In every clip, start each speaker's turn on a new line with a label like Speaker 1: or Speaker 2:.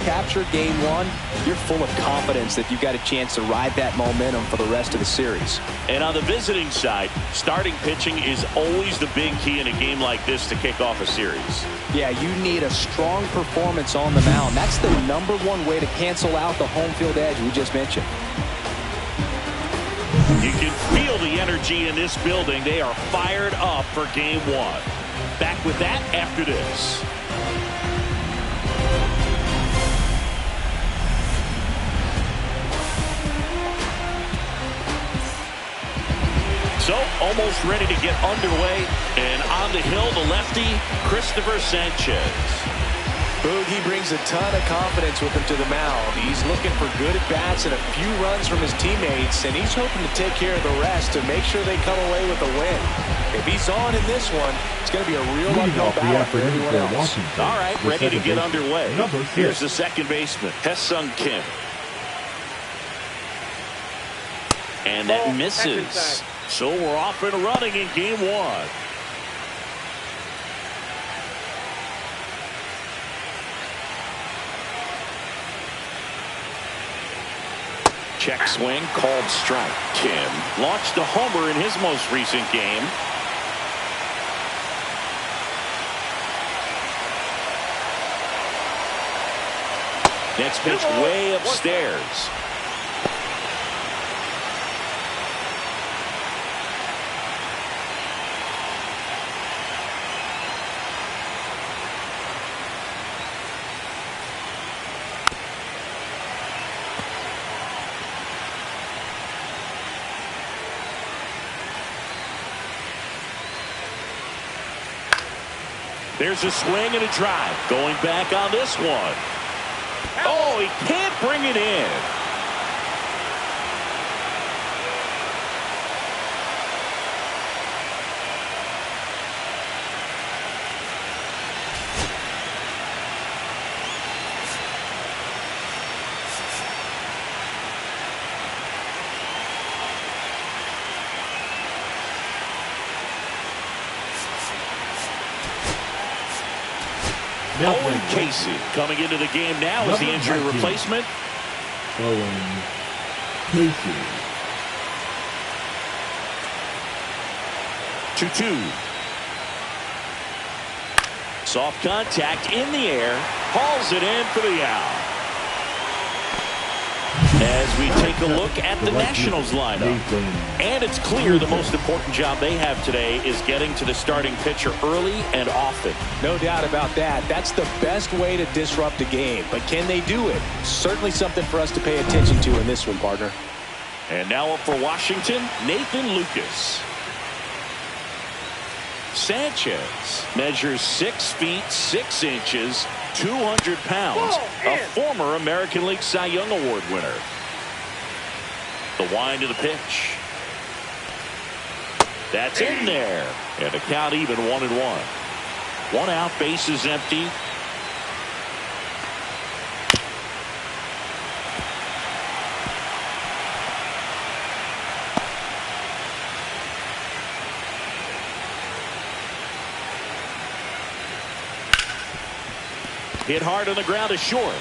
Speaker 1: capture game one, you're full of confidence that you've got a chance to ride that momentum for the rest of the series.
Speaker 2: And on the visiting side, starting pitching is always the big key in a game like this to kick off a series.
Speaker 1: Yeah, you need a strong performance on the mound. That's the #1 way to cancel out the home field edge we just mentioned.
Speaker 2: You can feel the energy in this building. They are fired up for game one. Back with that after this. So, almost ready to get underway. And on the hill, the lefty, Christopher Sanchez.
Speaker 3: Boogie brings a ton of confidence with him to the mound. He's looking for good at-bats and a few runs from his teammates, and he's hoping to take care of the rest to make sure they come away with a win. If he's on in this one, it's going to be a real uphill battle for everyone else.
Speaker 2: All right, ready to get underway. Here's the second baseman, Hae-Sung Kim. And that misses. So we're off and running in game one. Check swing, called strike. Kim launched a homer in his most recent game. Next pitch way upstairs. There's a swing and a drive. Going back on this one. Oh, he can't bring it in. Owen Casey coming into the game now as the injury replacement.
Speaker 4: Owen Casey.
Speaker 2: 2-2. Soft contact in the air. Hauls it in for the out. As we take a look at the Nationals lineup. And it's clear the most important job they have today is getting to the starting pitcher early and often.
Speaker 1: No doubt about that. That's the best way to disrupt a game. But can they do it? Certainly something for us to pay attention to in this one, partner.
Speaker 2: And now up for Washington, Nathan Lucas. Sanchez measures 6 feet 6 inches, 200 pounds, a former American League Cy Young Award winner. The wind of the pitch. That's in there. And the count even 1-1. 1 out, bases empty. Hit hard on the ground to short.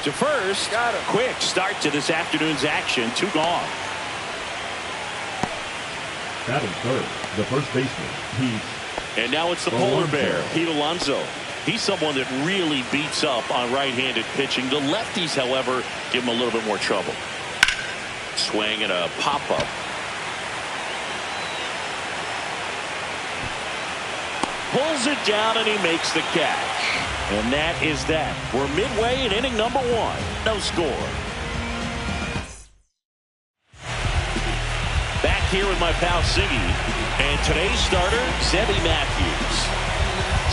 Speaker 2: To first. Quick start to this afternoon's action. 2 gone.
Speaker 4: Batting third, the first baseman, Pete.
Speaker 2: And now it's the polar bear, Pete Alonso. He's someone that really beats up on right-handed pitching. The lefties, however, give him a little bit more trouble. Swing and a pop-up. Pulls it down and he makes the catch. And that is that. We're midway in inning number 1. No score. Back here with my pal Siggy. And today's starter, Zebby Matthews.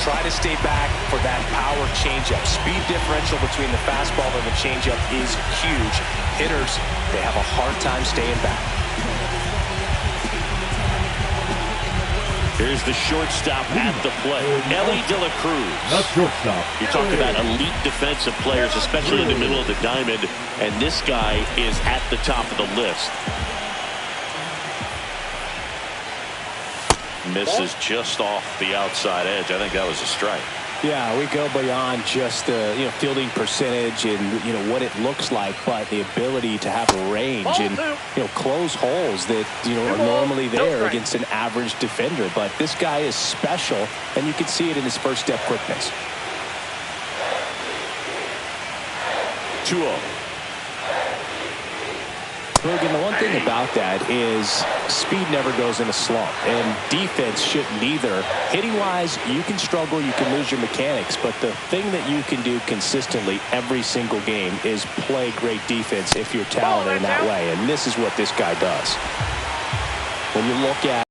Speaker 3: Try to stay back for that power changeup. Speed differential between the fastball and the changeup is huge. Hitters, they have a hard time staying back.
Speaker 2: Here's the shortstop at the plate, Ellie De La Cruz.
Speaker 4: Not shortstop.
Speaker 2: You talk about elite defensive players, especially in the middle of the diamond, and this guy is at the top of the list. Misses just off the outside edge. I think that was a strike.
Speaker 1: Yeah, we go beyond just the fielding percentage and what it looks like, but the ability to have a range and close holes that are normally there against an average defender. But this guy is special, and you can see it in his first step quickness.
Speaker 2: 2-0.
Speaker 1: Logan, the one thing about that is speed never goes in a slump, and defense shouldn't either. Hitting-wise, you can struggle, you can lose your mechanics, but the thing that you can do consistently every single game is play great defense if you're talented in that way, and this is what this guy does. When you look at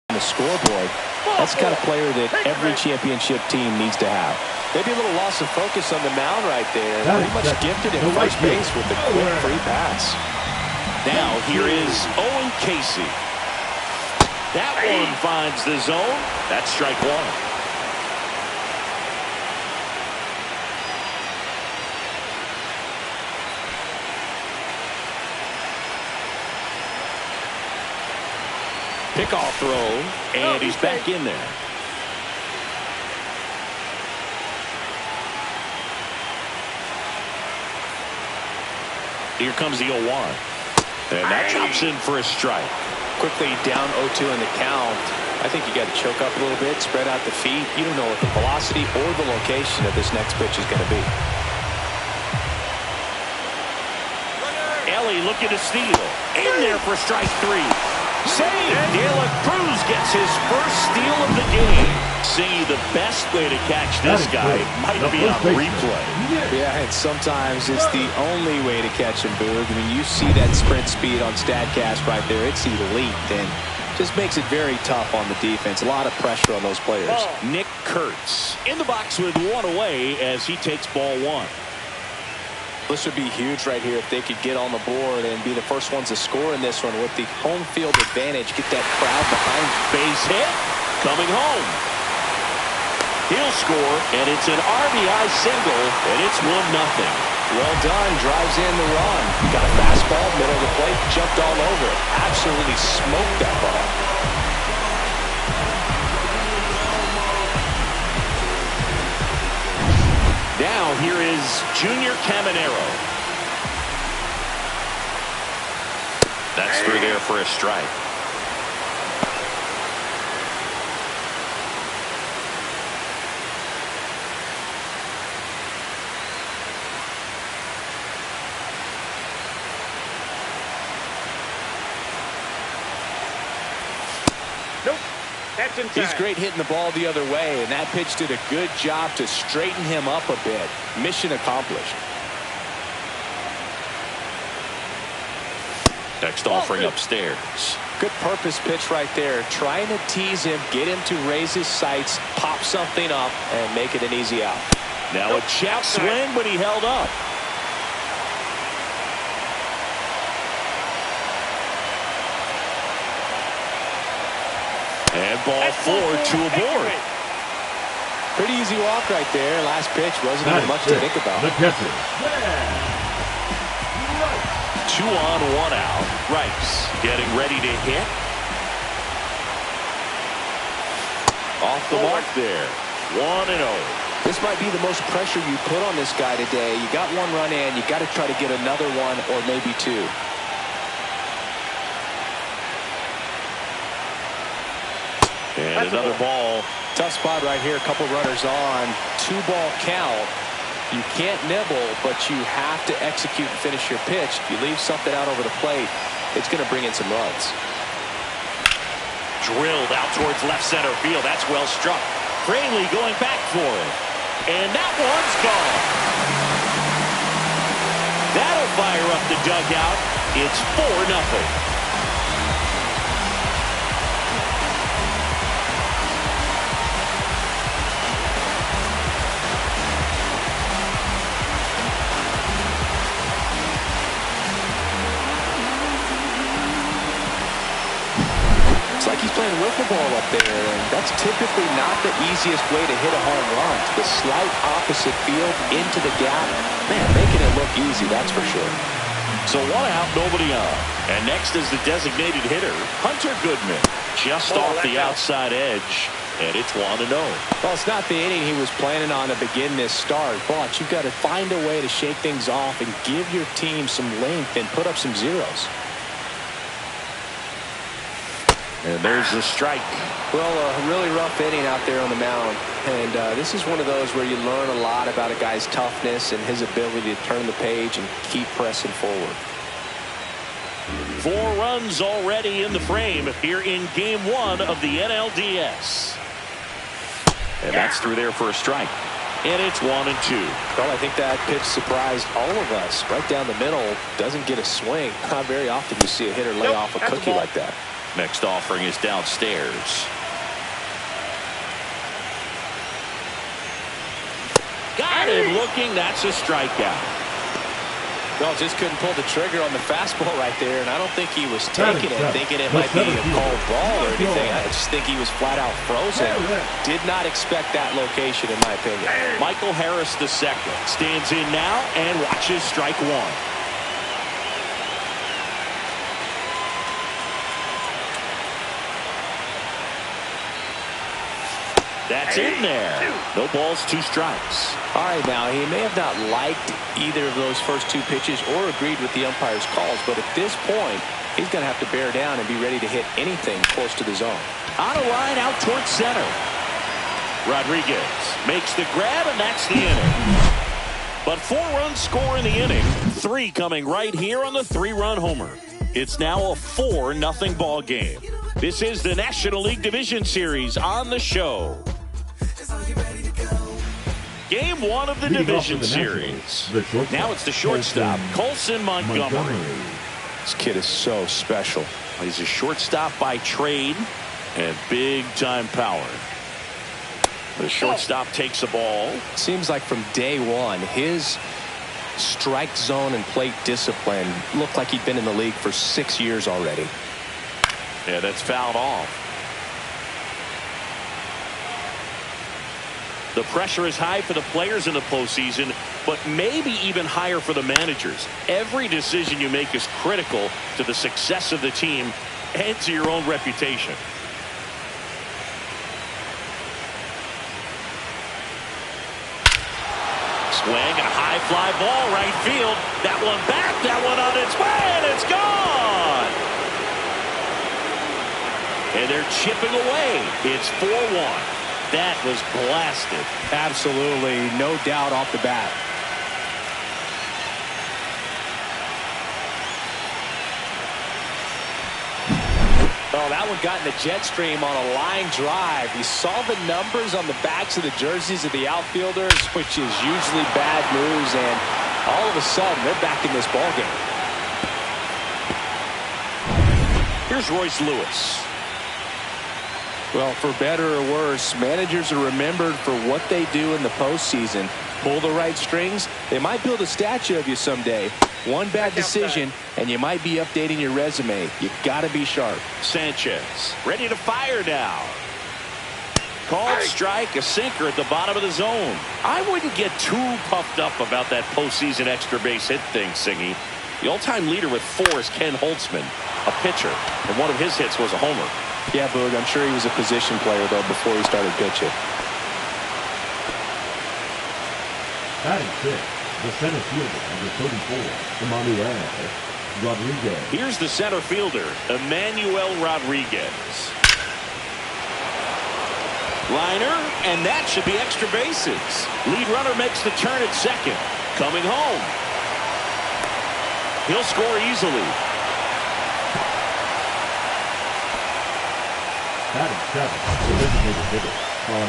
Speaker 1: the scoreboard, that's the kind of player that every championship team needs to have.
Speaker 3: Maybe a little loss of focus on the mound right there. Pretty much gifted in first base with a quick free pass.
Speaker 2: Now here is Owen Casey. That one finds the zone. That's strike one. Pickoff throw, and he's back in there. Here comes the 0-1. And that chops in for a strike.
Speaker 3: Quickly down 0-2 in the count. I think you got to choke up a little bit, spread out the feet. You don't know what the velocity or the location of this next pitch is going to be.
Speaker 2: Ellie looking to steal. In there for strike three. Save! De La Cruz gets his first steal of the game. See, the best way to catch this guy might be on replay.
Speaker 3: Yeah, and sometimes it's the only way to him, Boog. I mean, you see that sprint speed on StatCast right there. It's elite, and just makes it very tough on the defense. A lot of pressure on those players.
Speaker 2: Nick Kurtz in the box with one away as he takes ball one.
Speaker 3: This would be huge right here if they could get on the board and be the first ones to score in this one with the home field advantage. Get that crowd behind.
Speaker 2: Base hit. Coming home. He'll score, and it's an RBI single, and it's 1-0.
Speaker 3: Well done. Drives in the run. Got a fastball, middle of the plate, jumped all over it. Absolutely smoked that ball.
Speaker 2: Now here is Junior Caminero. That's through there for a strike.
Speaker 3: He's great hitting the ball the other way, and that pitch did a good job to straighten him up a bit. Mission accomplished.
Speaker 2: Next offering upstairs.
Speaker 3: Good purpose pitch right there. Trying to tease him, get him to raise his sights, pop something up, and make it an easy out.
Speaker 2: Now a chap swing, but he held up. And ball four to a board.
Speaker 3: Pretty easy walk right there. Last pitch wasn't even much to think about.
Speaker 4: The catcher.
Speaker 2: 2 on, 1 out. Rice getting ready to hit. Off the mark there. 1-0.
Speaker 3: This might be the most pressure you put on this guy today. You got one run in. You got to try to get another one or maybe two.
Speaker 2: And another ball.
Speaker 3: Tough spot right here. A couple runners on. 2-ball count. You can't nibble, but you have to execute and finish your pitch. If you leave something out over the plate, it's going to bring in some runs.
Speaker 2: Drilled out towards left center field. That's well struck. Fraley going back for it. And that one's gone. That'll fire up the dugout. It's 4-0.
Speaker 3: Like he's playing wiffle ball up there, and that's typically not the easiest way to hit a home run. The slight opposite field into the gap, man, making it look easy, that's for sure.
Speaker 2: So one out, nobody on. And next is the designated hitter, Hunter Goodman. Just off the outside edge. And it's 1-0.
Speaker 3: Well, it's not the inning he was planning on to begin this start, but you've got to find a way to shake things off and give your team some length and put up some zeros.
Speaker 2: And there's the strike.
Speaker 3: Well, a really rough inning out there on the mound. And this is one of those where you learn a lot about a guy's toughness and his ability to turn the page and keep pressing forward.
Speaker 2: 4 runs already in the frame here in game 1 of the NLDS. And that's through there for a strike. And it's 1-2.
Speaker 3: Well, I think that pitch surprised all of us. Right down the middle, doesn't get a swing. Not very often you see a hitter lay off a cookie like that.
Speaker 2: Next offering is downstairs. Got him looking. That's a strikeout.
Speaker 3: Well, just couldn't pull the trigger on the fastball right there, and I don't think he was taking it, thinking it might be a called ball or anything. I just think he was flat out frozen. Did not expect that location, in my opinion.
Speaker 2: Michael Harris II stands in now and watches strike 1. That's in there. No balls, 2 strikes.
Speaker 3: All right, now, he may have not liked either of those first 2 pitches or agreed with the umpire's calls, but at this point, he's going to have to bear down and be ready to hit anything close to the zone.
Speaker 2: On a line out towards center. Rodriguez makes the grab, and that's the inning. But 4 runs score in the inning. 3 coming right here on the 3-run homer. It's now a 4-0 ball game. This is the National League Division Series on the show. Game 1 of the Division Series. Now it's the shortstop, Colson Montgomery.
Speaker 3: This kid is so special.
Speaker 2: He's a shortstop by trade and big-time power. The shortstop takes a ball.
Speaker 3: Seems like from day one, his strike zone and plate discipline looked like he'd been in the league for 6 years already.
Speaker 2: Yeah, that's fouled off. The pressure is high for the players in the postseason, but maybe even higher for the managers. Every decision you make is critical to the success of the team and to your own reputation. Swing and a high fly ball right field. That one back, that one on its way, and it's gone. And they're chipping away. It's 4-1. That was blasted.
Speaker 3: Absolutely, no doubt off the bat. Oh, that one got in the jet stream on a line drive. You saw the numbers on the backs of the jerseys of the outfielders, which is usually bad news, and all of a sudden they're back in this ball game.
Speaker 2: Here's Royce Lewis.
Speaker 3: Well, for better or worse, managers are remembered for what they do in the postseason. Pull the right strings, they might build a statue of you someday. One bad decision, and you might be updating your resume. You got to be sharp.
Speaker 2: Sanchez ready to fire now. Called strike, a sinker at the bottom of the zone. I wouldn't get too puffed up about that postseason extra base hit thing, Singy. The all-time leader with 4 is Ken Holtzman, a pitcher, and one of his hits was a homer.
Speaker 3: Yeah, Boog, I'm sure he was a position player, though, before he started pitching.
Speaker 4: Batting 6, the center fielder, number 34, Emmanuel Rodriguez.
Speaker 2: Here's the center fielder, Emmanuel Rodriguez. Liner, and that should be extra bases. Lead runner makes the turn at second. Coming home. He'll score easily.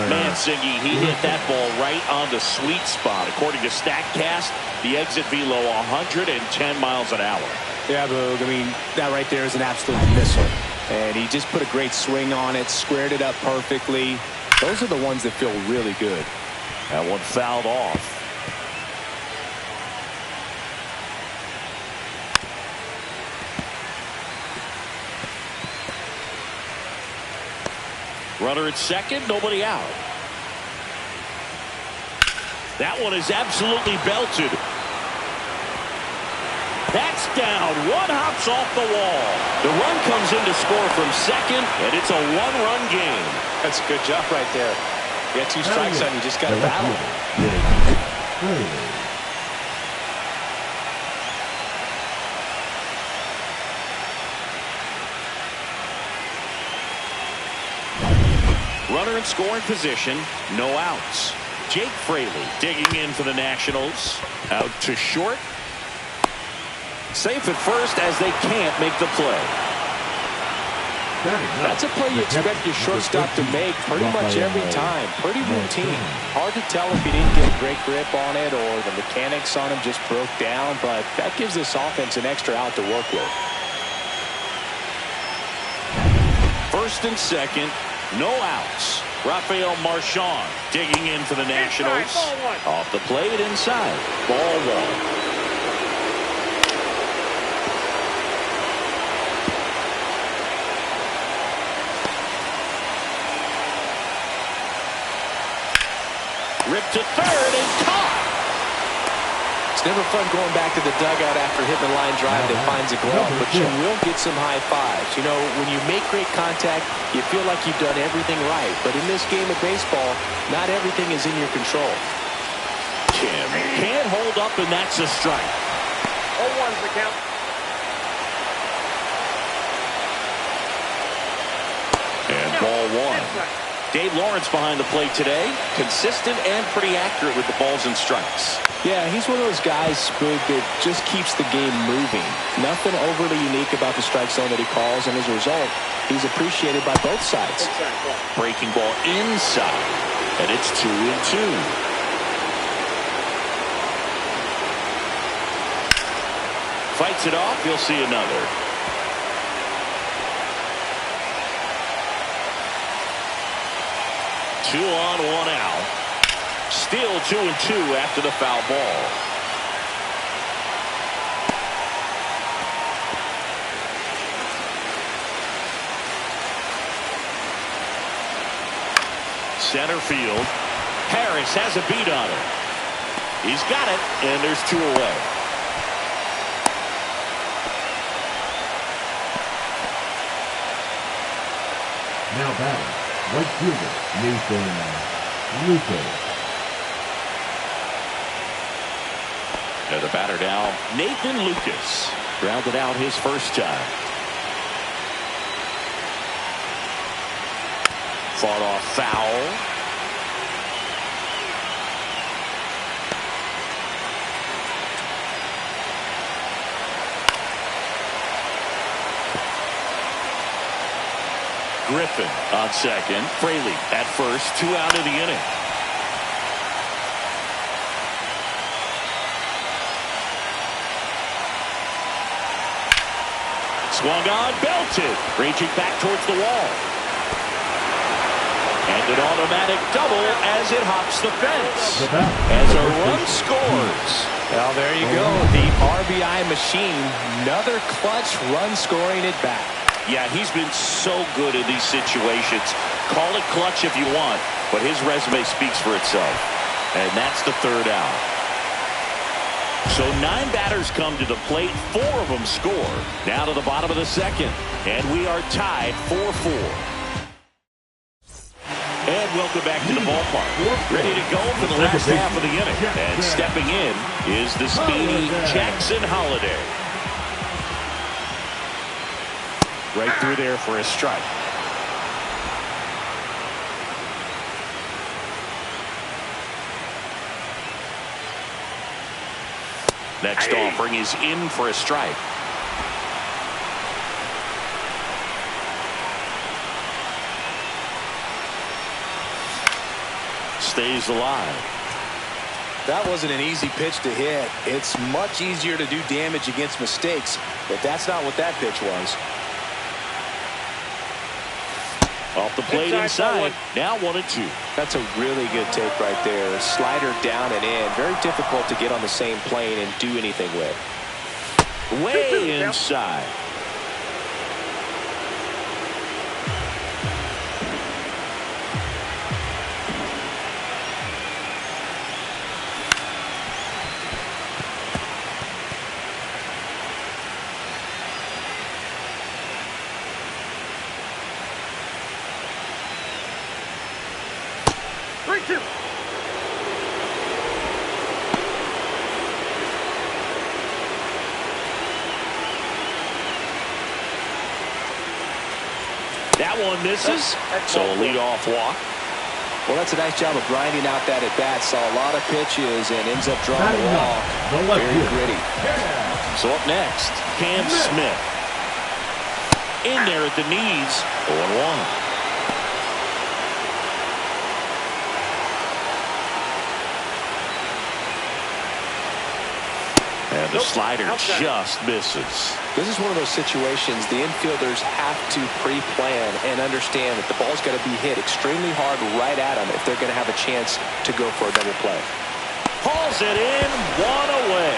Speaker 2: Man, Singy, he hit that ball right on the sweet spot. According to StatCast, the exit velo 110 miles an hour.
Speaker 3: Yeah, Boog, I mean, that right there is an absolute missile. And he just put a great swing on it, squared it up perfectly. Those are the ones that feel really good.
Speaker 2: That one fouled off. Runner at second, nobody out. That one is absolutely belted. That's down. One hops off the wall. The run comes in to score from second, and it's a one-run game.
Speaker 3: That's a good job right there. You got 2 strikes on you, just got to battle.
Speaker 2: Runner in scoring position, no outs. Jake Fraley digging in for the Nationals. Out to short. Safe at first as they can't make the play.
Speaker 1: That's a play you expect your shortstop to make pretty much every time. Pretty routine. Hard to tell if he didn't get a great grip on it or the mechanics on him just broke down, but that gives this offense an extra out to work with.
Speaker 2: First and second, no outs. Rafael Marchand digging in for the Nationals. Off the plate inside. Ball 1. Ripped to third and caught.
Speaker 3: It's never fun going back to the dugout after hitting the line drive that finds a glove, but you will get some high fives. You know, when you make great contact, you feel like you've done everything right. But in this game of baseball, not everything is in your control.
Speaker 2: Kim can't hold up, and that's a strike.
Speaker 5: 0-1's the count.
Speaker 2: And ball 1. Dave Lawrence behind the plate today. Consistent and pretty accurate with the balls and strikes.
Speaker 1: Yeah, he's one of those guys, Spook, that just keeps the game moving. Nothing overly unique about the strike zone that he calls, and as a result, he's appreciated by both sides.
Speaker 2: Breaking ball inside, and it's 2-2. Fights it off. You'll see another. Two on, one out. Still 2-2 after the foul ball. Center field. Harris has a beat on it. He's got it, and there's 2 away.
Speaker 4: Now batting, right fielder, Nathan Lucas.
Speaker 2: And the batter now, Nathan Lucas. Grounded out his first time. Fought off foul. Griffin on second. Fraley at first. 2 out of the inning. Swung on, belted. Raging back towards the wall. And an automatic double as it hops the fence. As a run scores.
Speaker 3: Well, there you go. The RBI machine. Another clutch run scoring at bat.
Speaker 2: Yeah, he's been so good in these situations. Call it clutch if you want, but his resume speaks for itself. And that's the 3rd out. So 9 batters come to the plate. 4 of them score. Now to the bottom of the 2nd. And we are tied 4-4. And welcome back to the ballpark. Ready to go for the last half of the inning. And stepping in is the speedy Jackson Holliday. Right through there for a strike. Next offering is in for a strike. Stays alive.
Speaker 3: That wasn't an easy pitch to hit. It's much easier to do damage against mistakes, but that's not what that pitch was.
Speaker 2: Off the plate inside. Now 1-2.
Speaker 3: That's a really good take right there. Slider down and in. Very difficult to get on the same plane and do anything with.
Speaker 2: Way inside. one misses. So a leadoff walk.
Speaker 3: Well, that's a nice job of grinding out that at-bat. Saw a lot of pitches and ends up drawing the walk. Very gritty.
Speaker 2: So up next, Cam Smith. In there at the knees, 0-1. And the slider just misses.
Speaker 3: This is one of those situations the infielders have to pre-plan and understand that the ball's got to be hit extremely hard right at them if they're going to have a chance to go for a double play.
Speaker 2: Hauls it in, one away.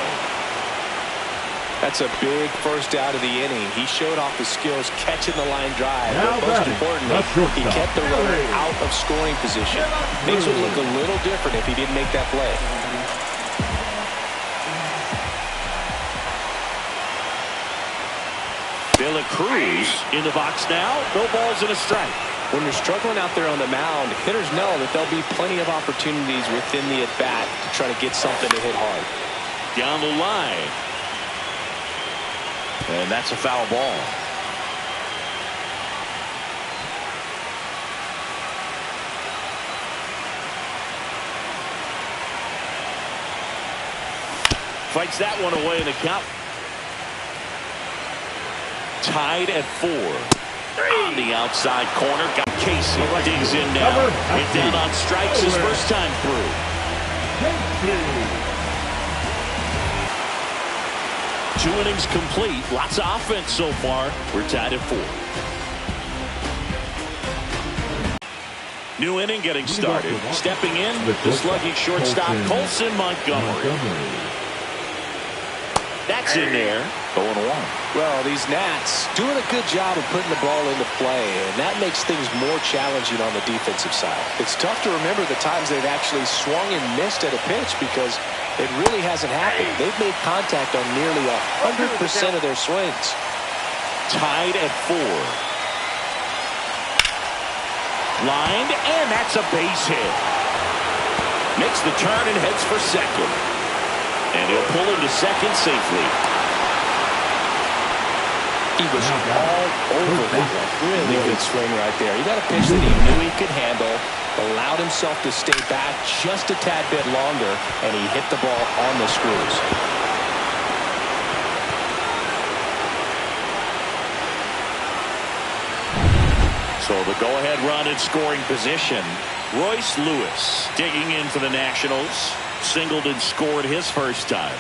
Speaker 3: That's a big first out of the inning. He showed off his skills catching the line drive, but most importantly, he kept the runner out of scoring position. Things would look a little different if he didn't make that play.
Speaker 2: Cruz in the box now. No balls and a strike.
Speaker 3: When you're struggling out there on the mound, hitters know that there'll be plenty of opportunities within the at-bat to try to get something to hit hard.
Speaker 2: Down the line. And that's a foul ball. Fights that one away in the count. Tied at 4. On the outside corner. Got Casey. Digs in now. And down on strikes his first time through. 2 innings complete. Lots of offense so far. We're tied at 4. New inning getting started. Stepping in, the slugging shortstop, Colson Montgomery. That's in there. 0-1.
Speaker 3: Well, these Nats doing a good job of putting the ball into play, and that makes things more challenging on the defensive side. It's tough to remember the times they've actually swung and missed at a pitch because it really hasn't happened. They've made contact on nearly 100% of their swings.
Speaker 2: Tied at 4. Lined, and that's a base hit. Makes the turn and heads for second. And he'll pull into second safely.
Speaker 3: He was all over that one. Really good swing right there. He got a pitch that he knew he could handle, allowed himself to stay back just a tad bit longer, and he hit the ball on the screws.
Speaker 2: So the go-ahead run in scoring position. Royce Lewis digging in for the Nationals. Singled and scored his first time.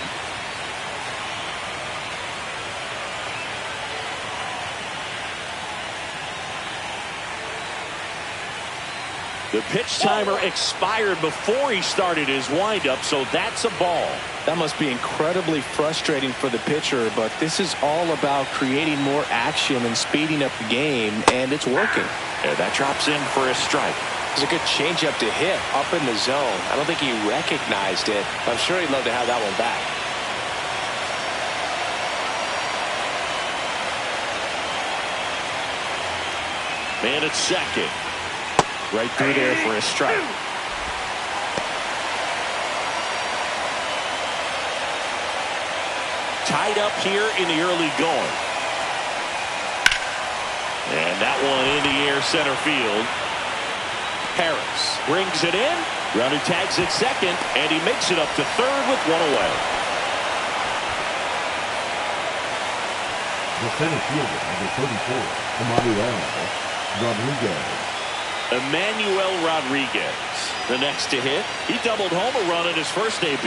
Speaker 2: The pitch timer expired before he started his windup, so that's a ball.
Speaker 3: That must be incredibly frustrating for the pitcher, but this is all about creating more action and speeding up the game, and it's working.
Speaker 2: And that drops in for a strike.
Speaker 3: It's a good changeup to hit up in the zone. I don't think he recognized it. I'm sure he'd love to have that one back.
Speaker 2: Man at second. Right through there for a strike. Tied up here in the early going. And that one in the air center field. Harris brings it in. Runner tags at second, and he makes it up to third with one away.
Speaker 4: The center fielder, number 34,
Speaker 2: Emmanuel Rodriguez, the next to hit. He doubled home a run in his first AB.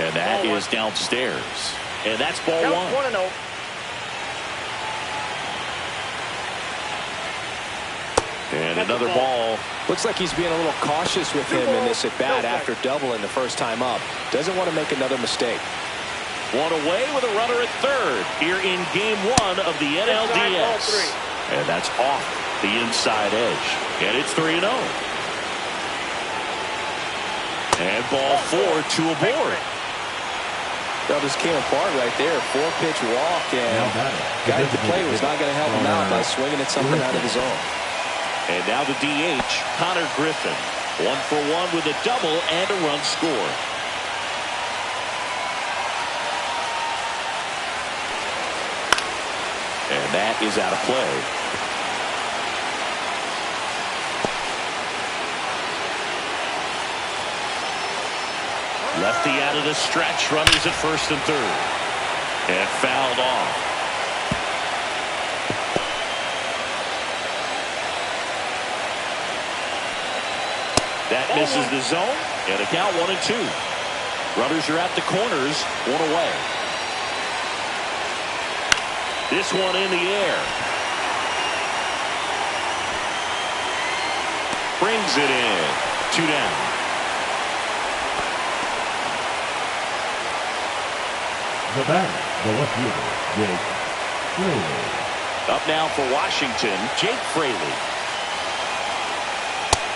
Speaker 2: And that is downstairs. And that's ball 1.
Speaker 5: 1-0.
Speaker 2: And another ball.
Speaker 3: Looks like he's being a little cautious with him in this at-bat after doubling the first time up. Doesn't want to make another mistake.
Speaker 2: One away with a runner at third here in game 1 of the NLDS. And that's off the inside edge. And it's 3-0. And ball 4, 2 aboard.
Speaker 3: That just came apart right there. 4-pitch walk, and guy at the plate was not going to help him out by swinging at something out of the zone.
Speaker 2: And now the DH, Connor Griffin. 1 for 1 with a double and a run scored. that is out of play. Lefty out of the stretch. Runners at first and third. And fouled off. That misses the zone. And a count 1-2. Runners are at the corners. One away. This one in the air. Brings it in. 2 down.
Speaker 4: The batter, the left fielder, Jake Fraley.
Speaker 2: Up now for Washington, Jake Fraley.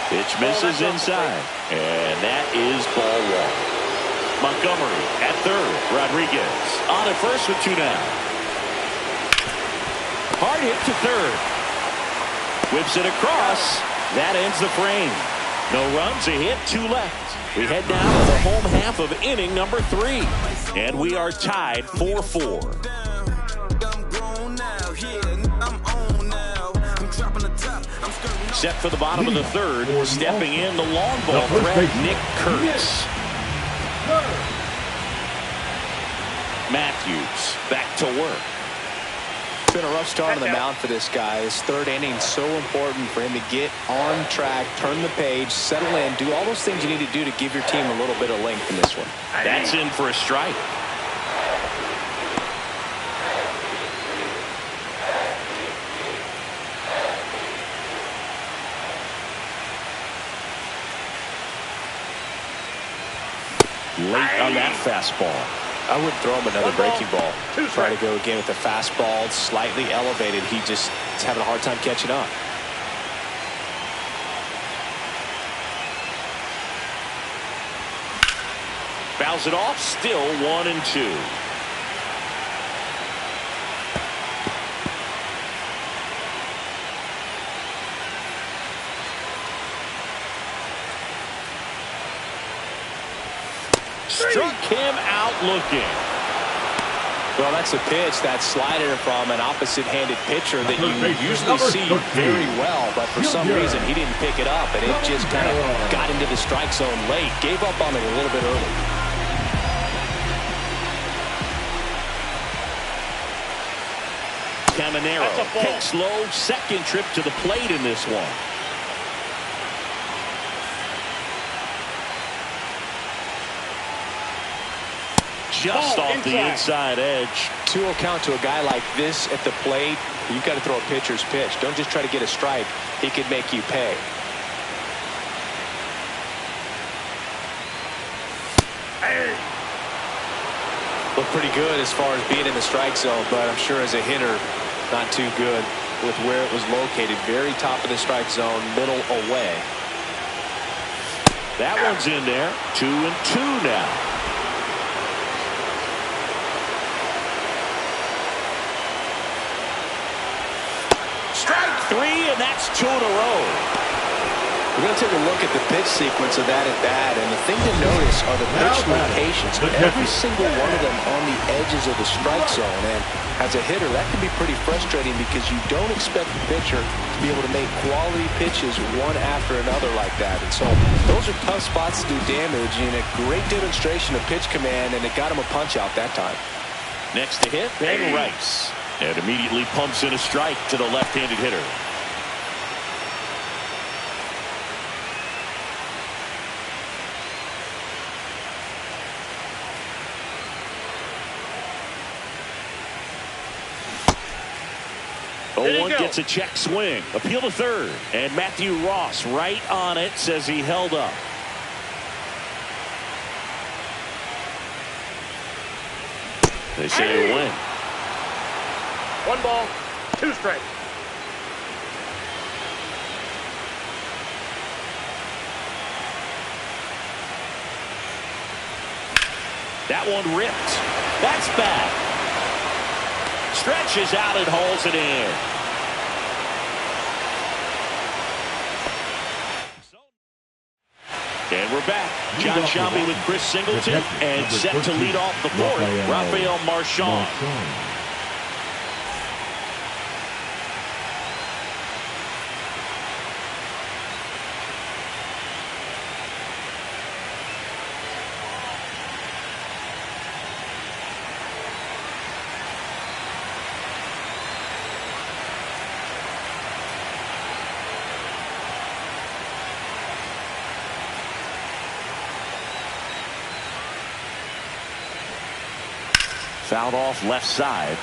Speaker 2: Pitch misses inside, and that is ball 1. Montgomery at third. Rodriguez on at first with 2 down. Hard hit to third. Whips it across. That ends the frame. No runs, a hit, 2 left. We head down to the home half of inning number 3. And we are tied 4-4. Set for the bottom of the third. Stepping in the long ball threat, Nick Kurtz. Matthews back to work.
Speaker 3: It's been a rough start on the mound for this guy. His third inning so important for him to get on track, turn the page, settle in, do all those things you need to do to give your team a little bit of length in this one.
Speaker 2: That's in for a strike. Late on that fastball.
Speaker 3: I would throw him another breaking ball. Try to go again with the fastball, slightly elevated. He just is having a hard time catching up.
Speaker 2: Fouls it off, still 1-2. Struck him out looking.
Speaker 3: Well, that's a pitch, that slider from an opposite-handed pitcher that you usually see very well, but for some reason he didn't pick it up, and it just kind of got into the strike zone late. Gave up on it a little bit early.
Speaker 2: Caminero takes low, second trip to the plate in this one. Just off the inside edge.
Speaker 3: 2-0 count to a guy like this at the plate. You've got to throw a pitcher's pitch. Don't just try to get a strike. He could make you pay. Looked pretty good as far as being in the strike zone, but I'm sure as a hitter, not too good with where it was located. Very top of the strike zone, middle away.
Speaker 2: That one's in there. 2-2 now. Strike 3, and that's 2 in a row.
Speaker 3: We're going to take a look at the pitch sequence of that at bat, and the thing to notice are the pitch locations. Every single one of them on the edges of the strike zone, and as a hitter, that can be pretty frustrating because you don't expect the pitcher to be able to make quality pitches one after another like that. And so those are tough spots to do damage, and a great demonstration of pitch command, and it got him a punch out that time.
Speaker 2: Next to hit, Ben Rice. And immediately pumps in a strike to the left-handed hitter. One gets a check swing. Appeal to third. And Matthew Ross right on it, says he held up. They say a win.
Speaker 5: 1 ball, 2 strikes.
Speaker 2: That one ripped. That's back. Stretches out and holds it in. And we're back. John Shelby with Chris Singleton and set to lead off the fourth, Rafael Marchand. Fouled off left side.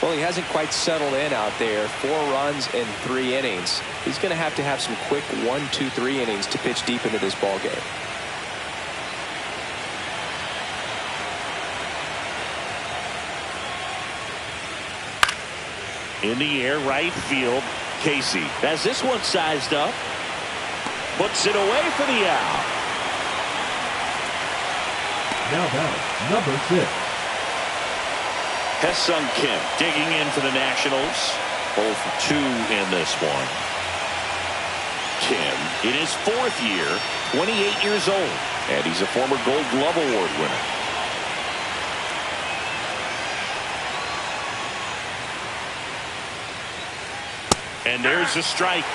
Speaker 3: Well, he hasn't quite settled in out there. 4 runs in 3 innings. He's going to have some quick 1, 2, 3 innings to pitch deep into this ball game.
Speaker 2: In the air, right field. Casey has this one sized up. Puts it away for the out.
Speaker 4: Now batting, number 6.
Speaker 2: Hesung Kim digging in for the Nationals. 0 for 2 in this one. Kim in his 4th year, 28 years old, and he's a former Gold Glove Award winner. And there's a strike.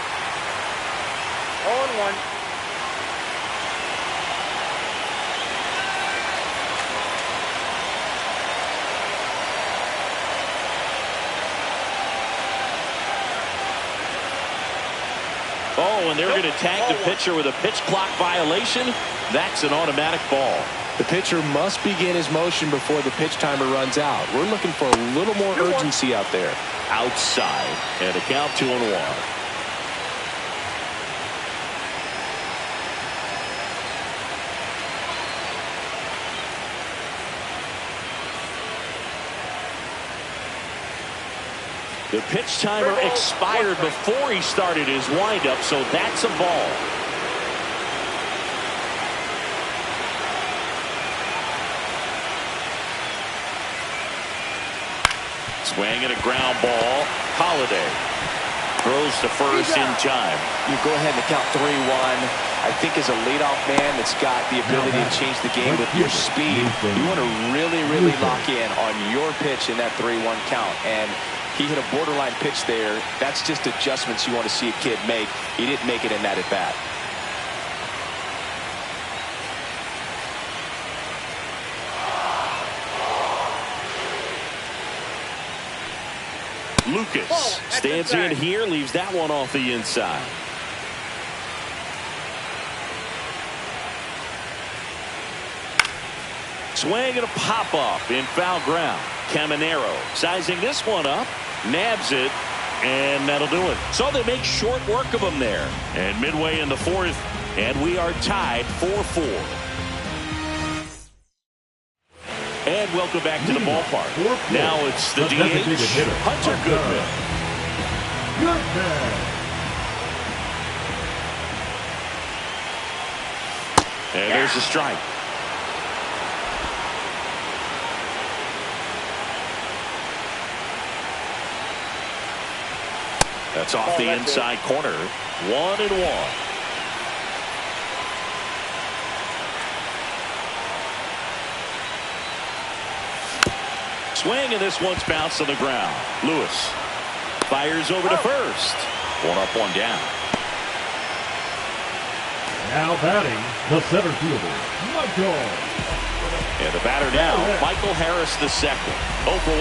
Speaker 5: 0-1.
Speaker 2: Oh, and they're going to tag the pitcher with a pitch clock violation. That's an automatic ball.
Speaker 3: The pitcher must begin his motion before the pitch timer runs out. We're looking for a little more urgency out there.
Speaker 2: Outside, and a count 2-1. The pitch timer expired before he started his windup, so that's a ball. Swing and a ground ball. Holiday throws to first in time.
Speaker 3: You go ahead and count 3-1. I think as a leadoff man that's got the ability to change the game with your speed, you want to really lock in on your pitch in that 3-1 count. And he hit a borderline pitch there. That's just adjustments you want to see a kid make. He didn't make it in that at bat.
Speaker 2: Lucas stands in here, leaves that one off the inside. Swing and a pop-up in foul ground. Caminero sizing this one up, nabs it, and that'll do it. So they make short work of him there. And midway in the 4th, and we are tied 4-4. And welcome back to the ballpark. Now it's the DH, Hunter Goodman. And there's a strike. That's off the inside corner. 1-1. Swing, and this one's bounced on the ground. Lewis fires over to first. 1 up, 1 down.
Speaker 4: Now batting, the center fielder, Michael.
Speaker 2: And the batter now, Michael Harris II. 0 for 1.